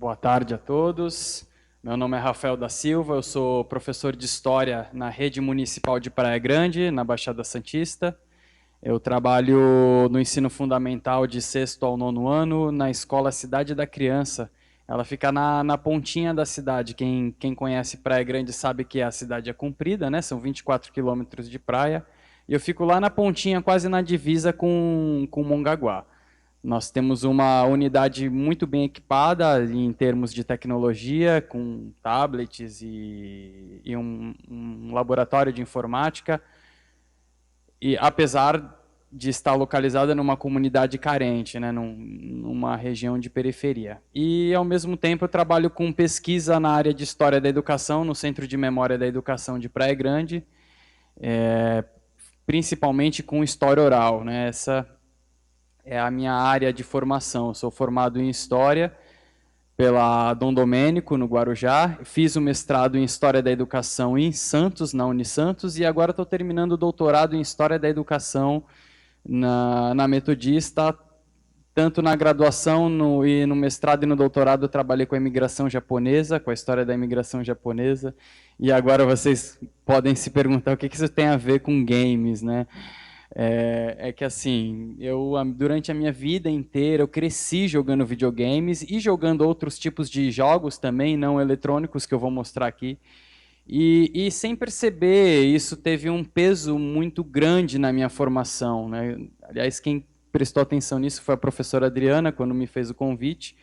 Boa tarde a todos. Meu nome é Rafael da Silva, eu sou professor de História na Rede Municipal de Praia Grande, na Baixada Santista. Eu trabalho no ensino fundamental de 6º ao 9º ano, na escola Cidade da Criança. Ela fica na pontinha da cidade. Quem conhece Praia Grande sabe que a cidade é comprida, né? São 24 quilômetros de praia. E eu fico lá na pontinha, quase na divisa com Mongaguá. Nós temos uma unidade muito bem equipada em termos de tecnologia, com tablets e um laboratório de informática, e apesar de estar localizada numa comunidade carente, né, numa região de periferia. E, ao mesmo tempo, eu trabalho com pesquisa na área de História da Educação, no Centro de Memória da Educação de Praia Grande, principalmente com História Oral, né, essa é a minha área de formação. Eu sou formado em História pela Dom Domênico, no Guarujá. Fiz o mestrado em História da Educação em Santos, na Unisantos, e agora estou terminando o doutorado em História da Educação na Metodista. Tanto na graduação e no mestrado e no doutorado eu trabalhei com a imigração japonesa, com a história da imigração japonesa. E agora vocês podem se perguntar o que isso tem a ver com games, né? É que assim, durante a minha vida inteira eu cresci jogando videogames e jogando outros tipos de jogos também, não eletrônicos, que eu vou mostrar aqui. E sem perceber, isso teve um peso muito grande na minha formação, né? Aliás, quem prestou atenção nisso foi a professora Adriana, quando me fez o convite,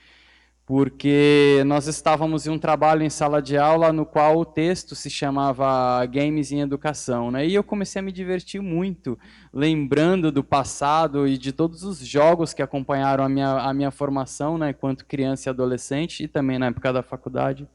porque nós estávamos em um trabalho em sala de aula no qual o texto se chamava Games em Educação, né? E eu comecei a me divertir muito, lembrando do passado e de todos os jogos que acompanharam a minha formação, né, enquanto criança e adolescente, e também na época da faculdade.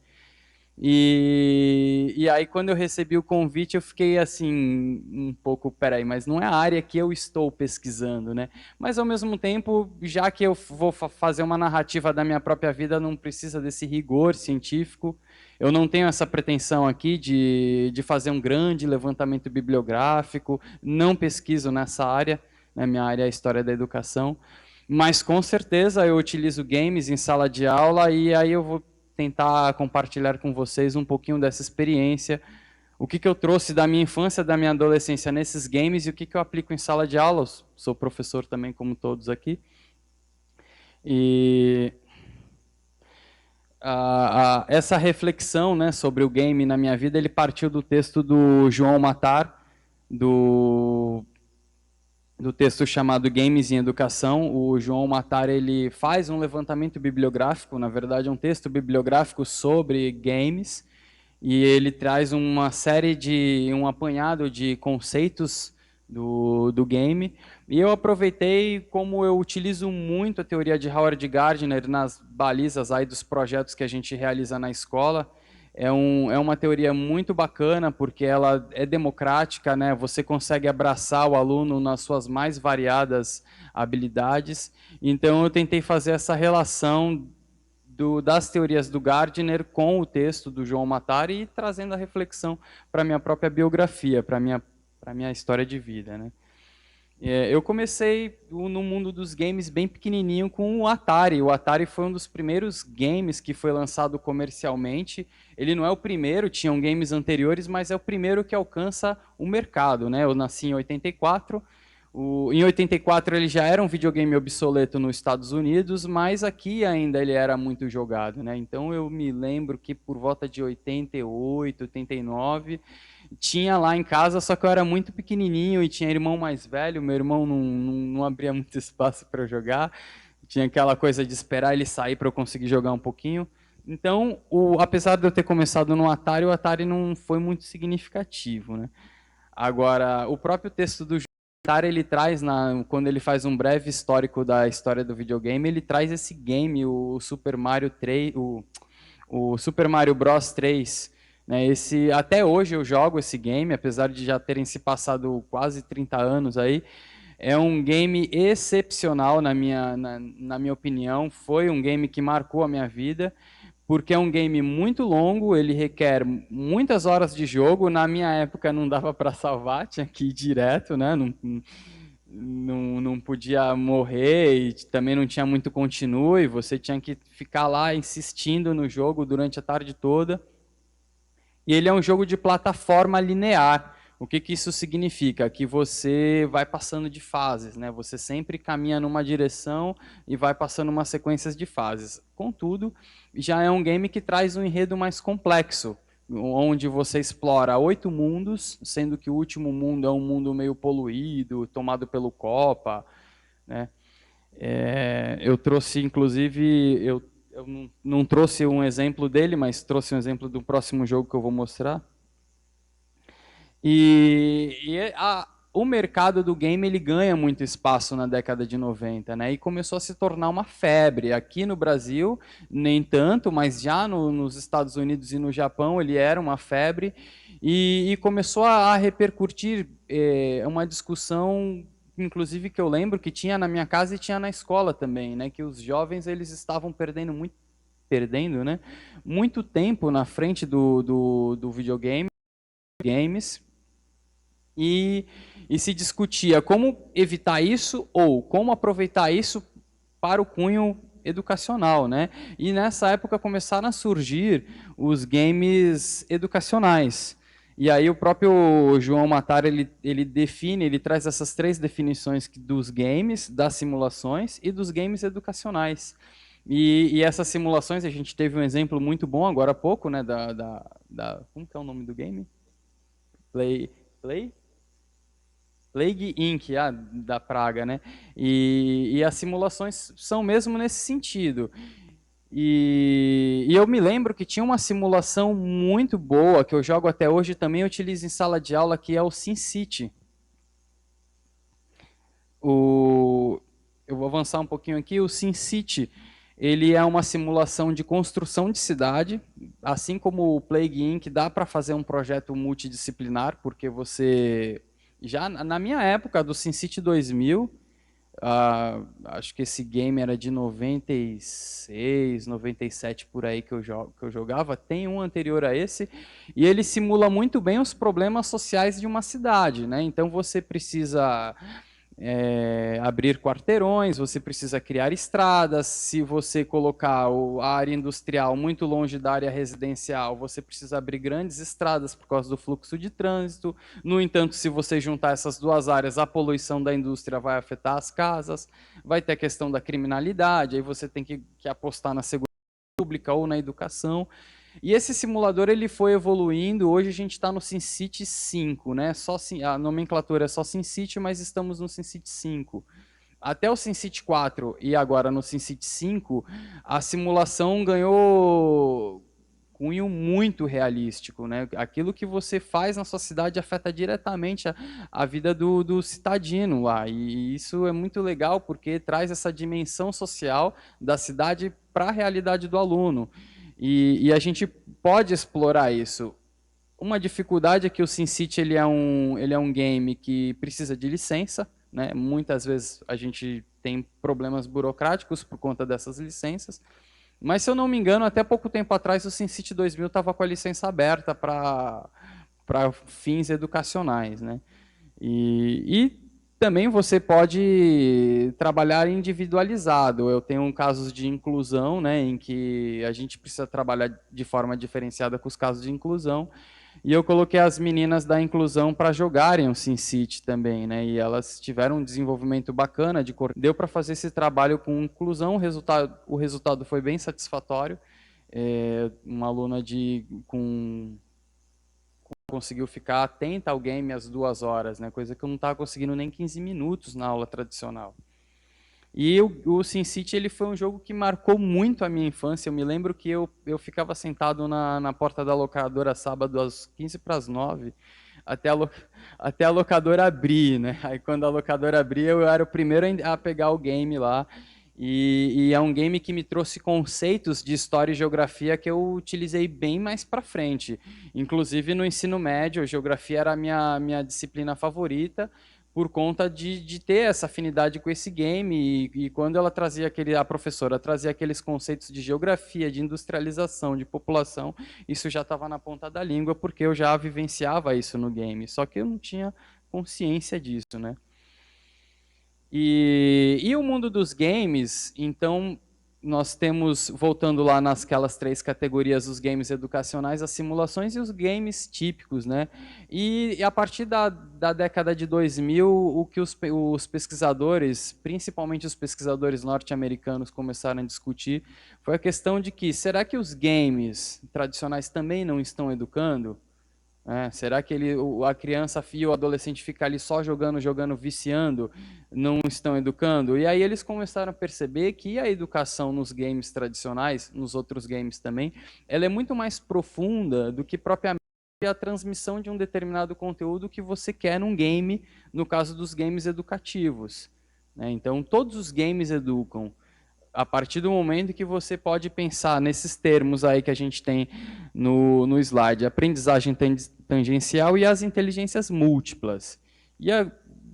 E aí, quando eu recebi o convite, eu fiquei assim, um pouco, peraí, mas não é a área que eu estou pesquisando, né? Mas, ao mesmo tempo, já que eu vou fazer uma narrativa da minha própria vida, não precisa desse rigor científico. Eu não tenho essa pretensão aqui de fazer um grande levantamento bibliográfico, não pesquiso nessa área, né? Minha área é a História da Educação. Mas, com certeza, eu utilizo games em sala de aula e aí eu vou tentar compartilhar com vocês um pouquinho dessa experiência, o que eu trouxe da minha infância, da minha adolescência nesses games e o que eu aplico em sala de aula. Sou professor também, como todos aqui. E essa reflexão, né, sobre o game na minha vida, ele partiu do texto do João Matar, do texto chamado Games em Educação. O João Matar, ele faz um levantamento bibliográfico, na verdade é um texto bibliográfico sobre games, e ele traz um apanhado de conceitos do game, e eu aproveitei, como eu utilizo muito a teoria de Howard Gardner nas balizas aí dos projetos que a gente realiza na escola. É uma teoria muito bacana, porque ela é democrática, né? Você consegue abraçar o aluno nas suas mais variadas habilidades. Então, eu tentei fazer essa relação das teorias do Gardner com o texto do João Matar e trazendo a reflexão para a minha própria biografia, para a minha história de vida, né? Eu comecei no mundo dos games bem pequenininho com o Atari. O Atari foi um dos primeiros games que foi lançado comercialmente. Ele não é o primeiro, tinham games anteriores, mas é o primeiro que alcança o mercado, né? Eu nasci em 84. Em 84 ele já era um videogame obsoleto nos Estados Unidos, mas aqui ainda ele era muito jogado, né? Então eu me lembro que por volta de 88, 89, tinha lá em casa, só que eu era muito pequenininho e tinha irmão mais velho. Meu irmão não abria muito espaço para eu jogar. Tinha aquela coisa de esperar ele sair para eu conseguir jogar um pouquinho. Então, apesar de eu ter começado no Atari, o Atari não foi muito significativo, né? Agora, o próprio texto do Atari, ele traz, quando ele faz um breve histórico da história do videogame, ele traz esse game, o Super Mario 3, o Super Mario Bros 3, né? Até hoje eu jogo esse game, apesar de já terem se passado quase 30 anos aí. É um game excepcional na minha opinião. Foi um game que marcou a minha vida, porque é um game muito longo, ele requer muitas horas de jogo. Na minha época não dava para salvar, tinha que ir direto, né? não podia morrer e também não tinha muito continue, você tinha que ficar lá insistindo no jogo durante a tarde toda. E ele é um jogo de plataforma linear. O que isso significa? Que você vai passando de fases, né? Você sempre caminha numa direção e vai passando umas sequências de fases. Contudo, já é um game que traz um enredo mais complexo, onde você explora 8 mundos, sendo que o último mundo é um mundo meio poluído, tomado pelo Copa, né? Eu trouxe, inclusive, eu não trouxe um exemplo dele, mas trouxe um exemplo do próximo jogo que eu vou mostrar. O mercado do game ele ganha muito espaço na década de 90, né? E começou a se tornar uma febre. Aqui no Brasil, nem tanto, mas já nos Estados Unidos e no Japão ele era uma febre. E começou a repercutir uma discussão, inclusive que eu lembro que tinha na minha casa e tinha na escola também, né? Que os jovens eles estavam perdendo, né? Muito tempo na frente do videogame, games. E se discutia como evitar isso ou como aproveitar isso para o cunho educacional, né? E nessa época começaram a surgir os games educacionais. E aí o próprio João Matar ele define, ele traz essas 3 definições dos games, das simulações e dos games educacionais. E essas simulações, a gente teve um exemplo muito bom agora há pouco, né? Como que é o nome do game? Play? Plague Inc., da praga, né? E as simulações são mesmo nesse sentido. E eu me lembro que tinha uma simulação muito boa, que eu jogo até hoje também, utilizo em sala de aula, que é o SimCity. Eu vou avançar um pouquinho aqui. O SimCity, ele é uma simulação de construção de cidade, assim como o Plague Inc. dá para fazer um projeto multidisciplinar, porque você já na minha época do SimCity 2000, acho que esse game era de 96, 97 por aí que eu jogava, tem um anterior a esse, e ele simula muito bem os problemas sociais de uma cidade, né? Então você precisa abrir quarteirões, você precisa criar estradas, se você colocar a área industrial muito longe da área residencial, você precisa abrir grandes estradas por causa do fluxo de trânsito. No entanto, se você juntar essas 2 áreas, a poluição da indústria vai afetar as casas, vai ter a questão da criminalidade, aí você tem que apostar na segurança pública ou na educação. E esse simulador ele foi evoluindo, hoje a gente está no SimCity 5, né? A nomenclatura é só SimCity, mas estamos no SimCity 5. Até o SimCity 4 e agora no SimCity 5, a simulação ganhou cunho muito realístico, né? Aquilo que você faz na sua cidade afeta diretamente a vida do cidadino lá, e isso é muito legal porque traz essa dimensão social da cidade para a realidade do aluno. E a gente pode explorar isso. Uma dificuldade é que o SimCity ele é um game que precisa de licença, né? Muitas vezes a gente tem problemas burocráticos por conta dessas licenças. Mas, se eu não me engano, até pouco tempo atrás o SimCity 2000 estava com a licença aberta para fins educacionais, né? E também você pode trabalhar individualizado. Eu tenho casos de inclusão, né, em que a gente precisa trabalhar de forma diferenciada com os casos de inclusão. E eu coloquei as meninas da inclusão para jogarem o SimCity também, né? E elas tiveram um desenvolvimento bacana de deu para fazer esse trabalho com inclusão. O resultado foi bem satisfatório. Uma aluna conseguiu ficar atenta ao game às 2 horas, né? Coisa que eu não estava conseguindo nem 15 minutos na aula tradicional. E o SimCity ele foi um jogo que marcou muito a minha infância. Eu me lembro que eu ficava sentado na porta da locadora sábado às 15 para as 9, até a locadora abrir, né? Aí quando a locadora abria, eu era o primeiro a pegar o game lá. E é um game que me trouxe conceitos de história e geografia que eu utilizei bem mais para frente. Inclusive no ensino médio, a geografia era a minha disciplina favorita, por conta de ter essa afinidade com esse game, e quando ela trazia a professora trazia aqueles conceitos de geografia, de industrialização, de população, isso já estava na ponta da língua, porque eu já vivenciava isso no game, só que eu não tinha consciência disso, né? E o mundo dos games, então, nós temos, voltando lá nasquelas 3 categorias, os games educacionais, as simulações e os games típicos, né? E a partir da década de 2000, o que os pesquisadores, principalmente os pesquisadores norte-americanos, começaram a discutir foi a questão de que, será que os games tradicionais também não estão educando? Será que a criança e o adolescente fica ali só jogando, jogando, viciando, não estão educando? E aí eles começaram a perceber que a educação nos games tradicionais, nos outros games também, ela é muito mais profunda do que propriamente a transmissão de um determinado conteúdo que você quer num game, no caso dos games educativos. Então, todos os games educam a partir do momento que você pode pensar nesses termos aí que a gente tem no slide, aprendizagem tangencial e as inteligências múltiplas.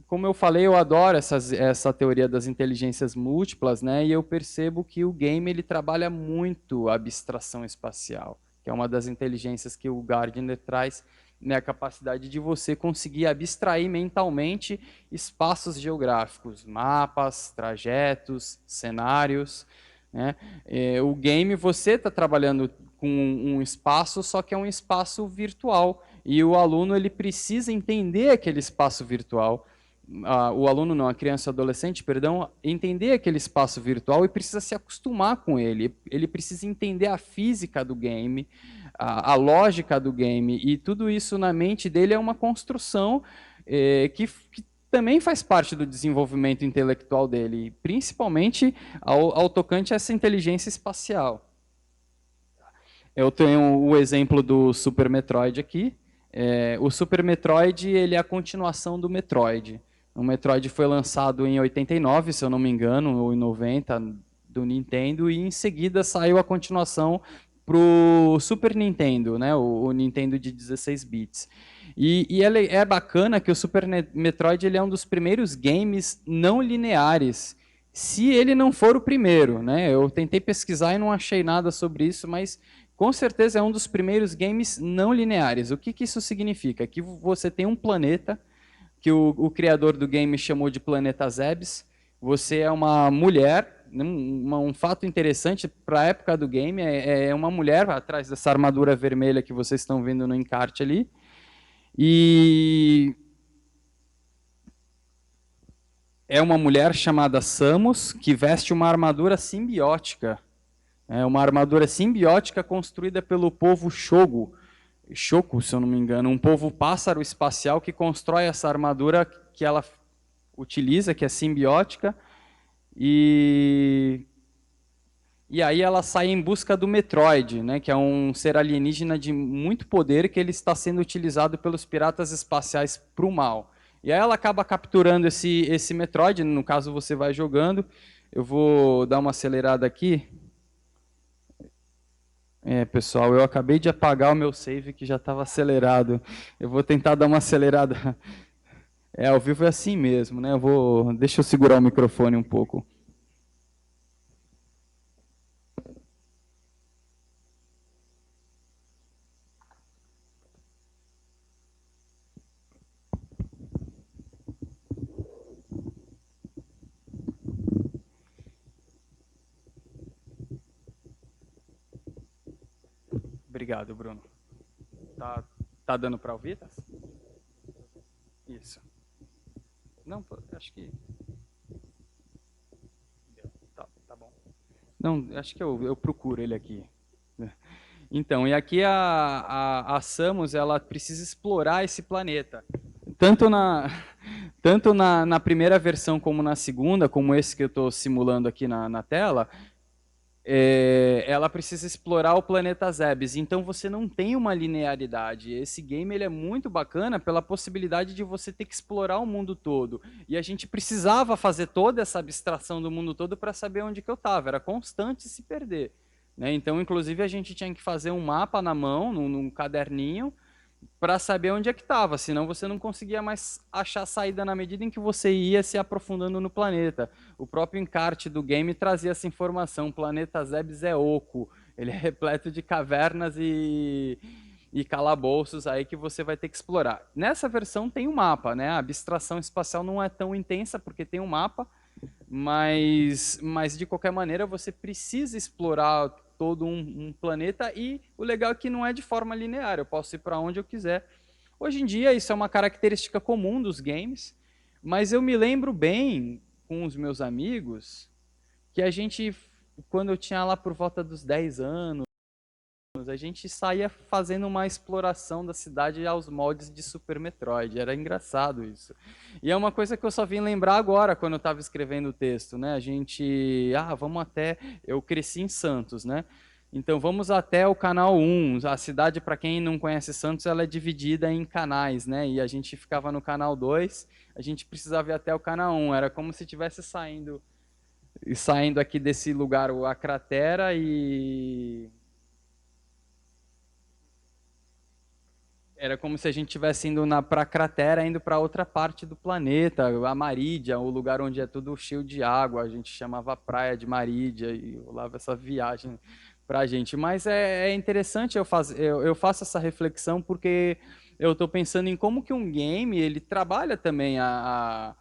Como eu falei, eu adoro essa teoria das inteligências múltiplas, né? E eu percebo que o game ele trabalha muito a abstração espacial, que é uma das inteligências que o Gardner traz, né, a capacidade de você conseguir abstrair mentalmente espaços geográficos, mapas, trajetos, cenários. Né? O game, você está trabalhando com um espaço, só que é um espaço virtual, e o aluno ele precisa entender aquele espaço virtual. O aluno não, a criança e o adolescente, perdão, entender aquele espaço virtual e precisa se acostumar com ele. Ele precisa entender a física do game, a lógica do game, e tudo isso na mente dele é uma construção que também faz parte do desenvolvimento intelectual dele, principalmente ao tocante a essa inteligência espacial. Eu tenho o exemplo do Super Metroid aqui. O Super Metroid ele é a continuação do Metroid. O Metroid foi lançado em 89, se eu não me engano, ou em 90, do Nintendo, e em seguida saiu a continuação para o Super Nintendo, né, o Nintendo de 16 bits. E é bacana que o Super Metroid ele é um dos primeiros games não lineares, se ele não for o primeiro. Né? Eu tentei pesquisar e não achei nada sobre isso, mas com certeza é um dos primeiros games não lineares. O que isso significa? Que você tem um planeta, que o criador do game chamou de planeta Zebes, você é uma mulher, um fato interessante para a época do game, é uma mulher atrás dessa armadura vermelha que vocês estão vendo no encarte ali, e é uma mulher chamada Samus, que veste uma armadura simbiótica. É uma armadura simbiótica construída pelo povo Shogo, Shoko, se eu não me engano, um povo pássaro espacial que constrói essa armadura que ela utiliza, que é simbiótica, e aí ela sai em busca do Metroid, né, que é um ser alienígena de muito poder que ele está sendo utilizado pelos piratas espaciais para o mal. E aí ela acaba capturando esse Metroid, no caso você vai jogando. Eu vou dar uma acelerada aqui. Pessoal, eu acabei de apagar o meu save que já estava acelerado. Eu vou tentar dar uma acelerada. Ao vivo é assim mesmo, né? Deixa eu segurar o microfone um pouco. Obrigado, Bruno. Tá dando para ouvir? Isso. Não, acho que... Tá bom. Não, acho que eu procuro ele aqui. Então, e aqui a Samus, ela precisa explorar esse planeta. Tanto na primeira versão como na segunda, como esse que eu estou simulando aqui na tela, ela precisa explorar o planeta Zebes. Então você não tem uma linearidade. Esse game ele é muito bacana pela possibilidade de você ter que explorar o mundo todo. E a gente precisava fazer toda essa abstração do mundo todo para saber onde que eu estava. Era constante se perder. Né? Então, inclusive, a gente tinha que fazer um mapa na mão, num caderninho, para saber onde é que estava, senão você não conseguia mais achar saída na medida em que você ia se aprofundando no planeta. O próprio encarte do game trazia essa informação, o planeta Zebes é oco, ele é repleto de cavernas e calabouços aí que você vai ter que explorar. Nessa versão tem um mapa, né? A abstração espacial não é tão intensa porque tem um mapa, mas de qualquer maneira você precisa explorar todo um planeta e o legal é que não é de forma linear, eu posso ir para onde eu quiser. Hoje em dia isso é uma característica comum dos games, mas eu me lembro bem com os meus amigos que a gente, quando eu tinha lá por volta dos 10 anos, a gente saía fazendo uma exploração da cidade aos moldes de Super Metroid. Era engraçado isso. E é uma coisa que eu só vim lembrar agora, quando eu estava escrevendo o texto, né? A gente, vamos até... Eu cresci em Santos, né? Então vamos até o canal 1. A cidade, para quem não conhece Santos, ela é dividida em canais, né? E a gente ficava no canal 2, a gente precisava ir até o canal 1. Era como se estivesse saindo aqui desse lugar a cratera e era como se a gente estivesse indo para a cratera, indo para outra parte do planeta, a Marídia, o lugar onde é tudo cheio de água. A gente chamava a praia de Marídia e rolava essa viagem para a gente. Mas é interessante eu faço essa reflexão porque eu estou pensando em como que um game ele trabalha também a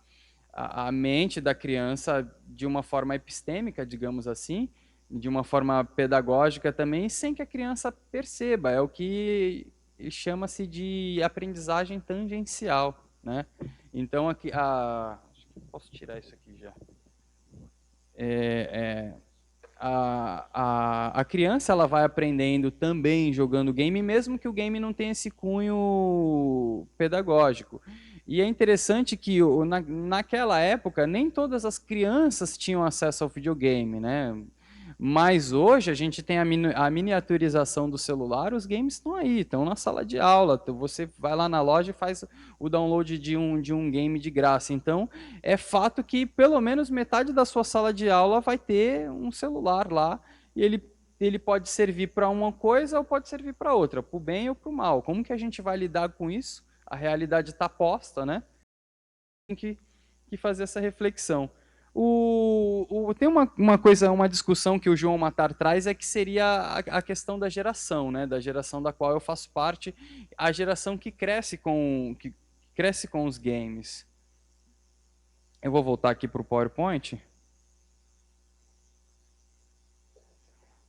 mente da criança de uma forma epistêmica, digamos assim, de uma forma pedagógica também, sem que a criança perceba. É o que chama-se de aprendizagem tangencial, né? Então aqui posso tirar isso aqui já. A criança ela vai aprendendo também jogando game, mesmo que o game não tenha esse cunho pedagógico. E é interessante que naquela época nem todas as crianças tinham acesso ao videogame, né? Mas hoje a gente tem a miniaturização do celular, os games estão aí, estão na sala de aula. Você vai lá na loja e faz o download de um game de graça. Então, é fato que pelo menos metade da sua sala de aula vai ter um celular lá e ele pode servir para uma coisa ou pode servir para outra, para o bem ou para o mal. Como que a gente vai lidar com isso? A realidade está posta, né? Tem que fazer essa reflexão. Tem uma coisa, uma discussão que o João Matar traz é que seria a questão da geração, né? Da geração da qual eu faço parte, a geração que cresce com os games. Eu vou voltar aqui para o PowerPoint.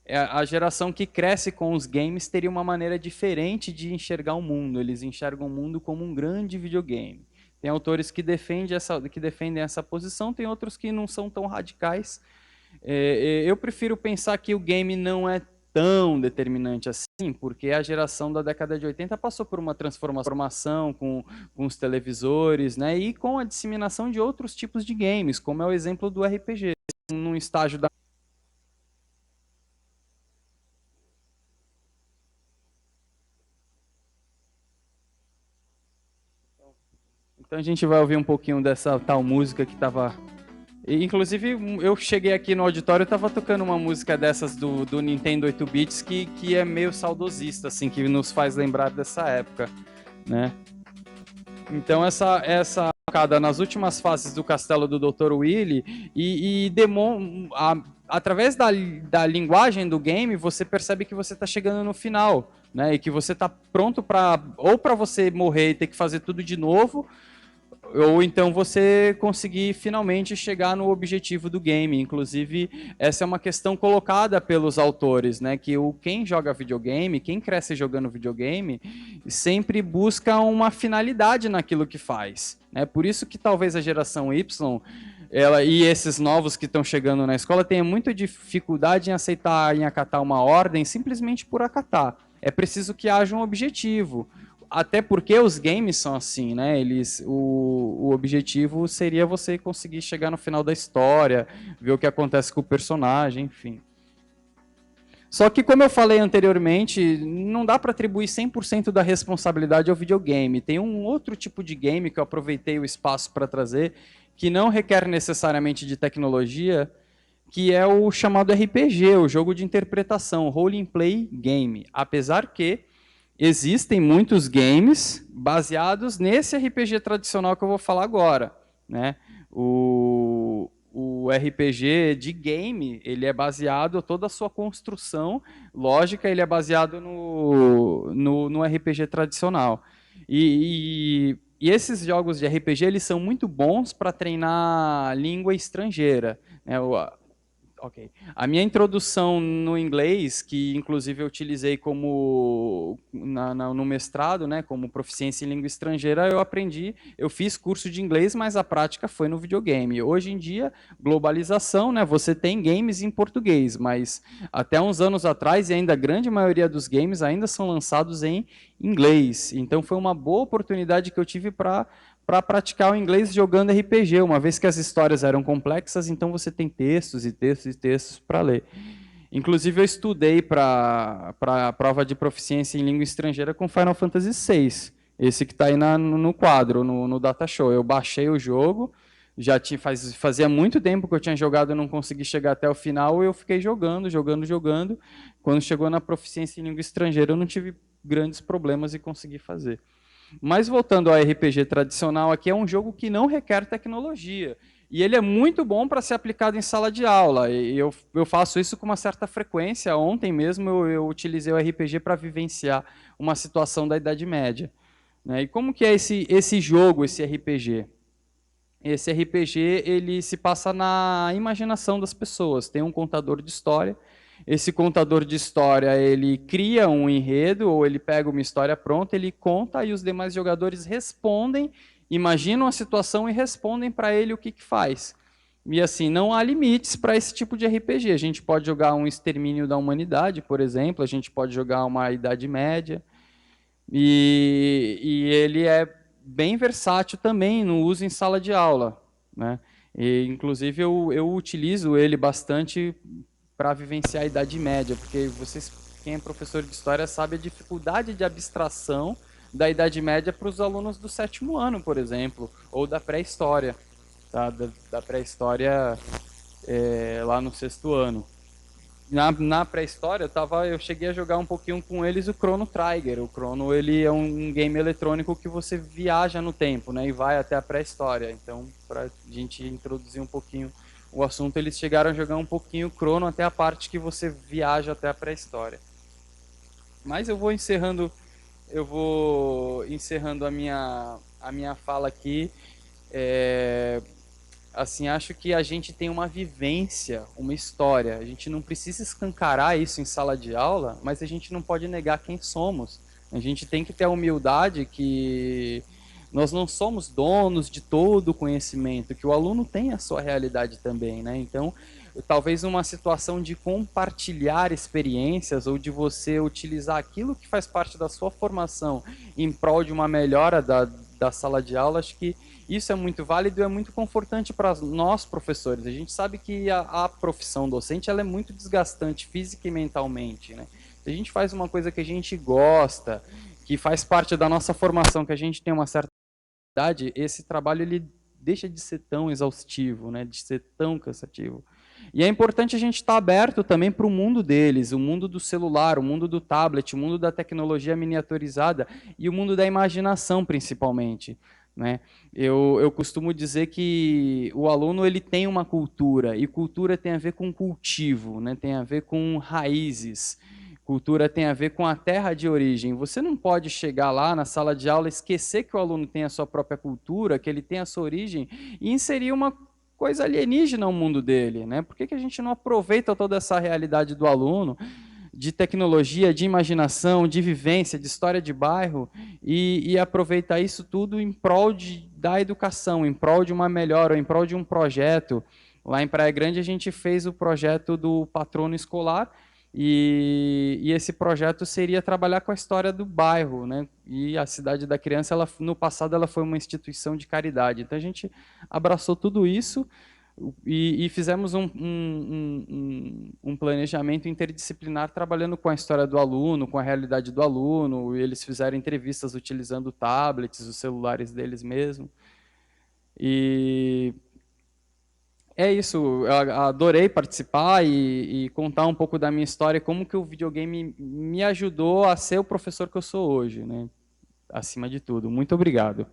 A geração que cresce com os games teria uma maneira diferente de enxergar o mundo. Eles enxergam o mundo como um grande videogame. Tem autores que defendem essa posição, tem outros que não são tão radicais. Eu prefiro pensar que o game não é tão determinante assim, porque a geração da década de 80 passou por uma transformação com os televisores, né, e com a disseminação de outros tipos de games, como é o exemplo do RPG. Num estágio da Então a gente vai ouvir um pouquinho dessa tal música que estava... Inclusive, eu cheguei aqui no auditório e estava tocando uma música dessas do Nintendo 8 bits que é meio saudosista, assim, que nos faz lembrar dessa época, né? Então essa focada nas últimas fases do castelo do Dr. Willy através da linguagem do game, você percebe que você está chegando no final, né? E que você está pronto para você morrer e ter que fazer tudo de novo, ou então você conseguir finalmente chegar no objetivo do game. Inclusive, essa é uma questão colocada pelos autores, né? Que quem joga videogame, quem cresce jogando videogame, sempre busca uma finalidade naquilo que faz, né? Por isso que talvez a geração Y e esses novos que estão chegando na escola tenham muita dificuldade em aceitar, em acatar uma ordem simplesmente por acatar. É preciso que haja um objetivo. Até porque os games são assim, né? O objetivo seria você conseguir chegar no final da história, ver o que acontece com o personagem, enfim. Só que, como eu falei anteriormente, não dá para atribuir 100% da responsabilidade ao videogame. Tem um outro tipo de game que eu aproveitei o espaço para trazer, que não requer necessariamente de tecnologia, que é o chamado RPG, o jogo de interpretação, Role and Play Game. Apesar que existem muitos games baseados nesse RPG tradicional que eu vou falar agora, né? o RPG de game, ele é baseado, toda a sua construção lógica, ele é baseado no RPG tradicional. E esses jogos de RPG, eles são muito bons para treinar língua estrangeira, né? Ok. A minha introdução no inglês, que inclusive eu utilizei como no mestrado, né, como proficiência em língua estrangeira, eu fiz curso de inglês, mas a prática foi no videogame. Hoje em dia, globalização, né, você tem games em português, mas até uns anos atrás, e ainda a grande maioria dos games ainda são lançados em inglês. Então foi uma boa oportunidade que eu tive para praticar o inglês jogando RPG, uma vez que as histórias eram complexas, então você tem textos e textos e textos para ler. Inclusive, eu estudei para a prova de proficiência em língua estrangeira com Final Fantasy VI, esse que está aí no quadro, no Data Show. Eu baixei o jogo, fazia muito tempo que eu tinha jogado e não consegui chegar até o final, e eu fiquei jogando. Quando chegou na proficiência em língua estrangeira, eu não tive grandes problemas e consegui fazer. Mas voltando ao RPG tradicional, aqui é um jogo que não requer tecnologia. E ele é muito bom para ser aplicado em sala de aula. E eu faço isso com uma certa frequência. Ontem mesmo eu utilizei o RPG para vivenciar uma situação da Idade Média. E como que é esse jogo, esse RPG? Esse RPG ele se passa na imaginação das pessoas. Tem um contador de história. Esse contador de história, ele cria um enredo, ou ele pega uma história pronta, ele conta, e os demais jogadores respondem, imaginam a situação e respondem para ele o que faz. E assim, não há limites para esse tipo de RPG. A gente pode jogar um Extermínio da Humanidade, por exemplo, a gente pode jogar uma Idade Média, e ele é bem versátil também no uso em sala de aula, né? E, inclusive, eu utilizo ele bastante para vivenciar a Idade Média, porque quem é professor de história sabe a dificuldade de abstração da Idade Média para os alunos do 7º ano, por exemplo, ou da pré-história, tá? Da pré-história lá no 6º ano. Na pré-história, eu cheguei a jogar um pouquinho com eles o Chrono Trigger. O Chrono, ele é um game eletrônico que você viaja no tempo, né, e vai até a pré-história. Então, para a gente introduzir um pouquinho o assunto, eles chegaram a jogar um pouquinho o Chrono até a parte que você viaja até a pré-história. Mas eu vou encerrando a minha fala aqui. Assim, acho que a gente tem uma vivência, uma história. A gente não precisa escancarar isso em sala de aula, mas a gente não pode negar quem somos. A gente tem que ter a humildade que nós não somos donos de todo o conhecimento, que o aluno tem a sua realidade também, né? Então, talvez uma situação de compartilhar experiências ou de você utilizar aquilo que faz parte da sua formação em prol de uma melhora da sala de aula, acho que isso é muito válido e é muito confortante para nós, professores. A gente sabe que a profissão docente ela é muito desgastante física e mentalmente, né? Se a gente faz uma coisa que a gente gosta, que faz parte da nossa formação, que a gente tem uma certa idade, esse trabalho ele deixa de ser tão exaustivo, né? De ser tão cansativo. E é importante a gente estar aberto também para o mundo deles, o mundo do celular, o mundo do tablet, o mundo da tecnologia miniaturizada e o mundo da imaginação, principalmente, né? Eu costumo dizer que o aluno ele tem uma cultura, e cultura tem a ver com cultivo, né? Tem a ver com raízes. Cultura tem a ver com a terra de origem. Você não pode chegar lá na sala de aula, esquecer que o aluno tem a sua própria cultura, que ele tem a sua origem, e inserir uma coisa alienígena ao mundo dele, né? Por que a gente não aproveita toda essa realidade do aluno, de tecnologia, de imaginação, de vivência, de história de bairro, e aproveitar isso tudo em prol da educação, em prol de uma melhora, em prol de um projeto? Lá em Praia Grande a gente fez o projeto do patrono escolar, e esse projeto seria trabalhar com a história do bairro, né? E a Cidade da Criança, no passado, ela foi uma instituição de caridade. Então a gente abraçou tudo isso e fizemos um planejamento interdisciplinar trabalhando com a história do aluno, com a realidade do aluno. E eles fizeram entrevistas utilizando tablets, os celulares deles mesmo. E é isso, eu adorei participar e contar um pouco da minha história, como que o videogame me ajudou a ser o professor que eu sou hoje, né? Acima de tudo. Muito obrigado.